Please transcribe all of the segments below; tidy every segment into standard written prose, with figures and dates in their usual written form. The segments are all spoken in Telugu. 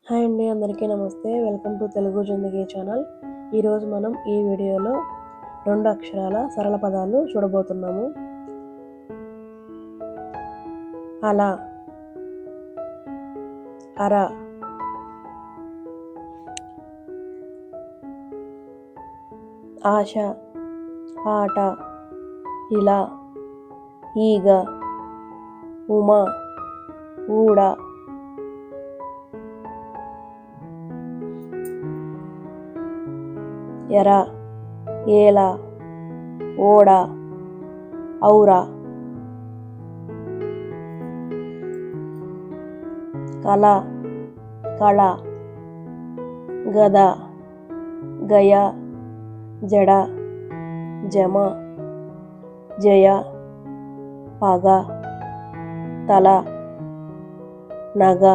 హాయ్ అండి, అందరికీ నమస్తే. Welcome to Telugu Zindagi channel. ఈరోజు మనం ఈ వీడియోలో 2 అక్షరాల సరళ పదాలు చూడబోతున్నాము. అల, అర, ఆశ, ఆట, ఇలా, ఈగ, ఉమ, ఊడ, ఎర, ఏల, ఓడ, ఔర, కల, కళ, గద, గయ, జడ, జమ, జయ, పగ, తల, నగ,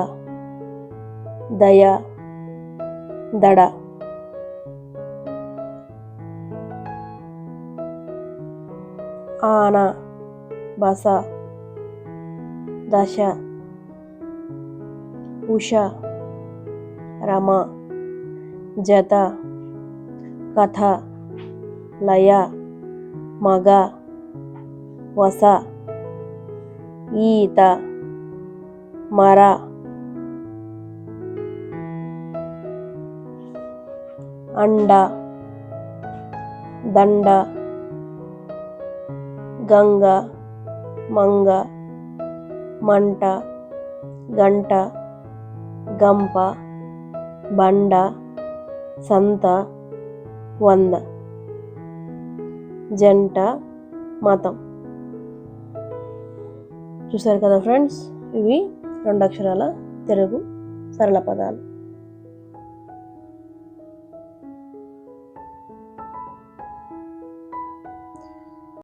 దయ, దడ. ఆన, బస, దశ, ఉష, రమ, జత, కథ, లయ, మగ, వస, ఈత, మర, అండ, దండ, గంగ, మంగ, మంట, గంట, గంప, బండ, సంత, వంద. జంట, మతం. చూసారు కదా ఫ్రెండ్స్, ఇవి 2 అక్షరాల తెలుగు సరళ పదాలు.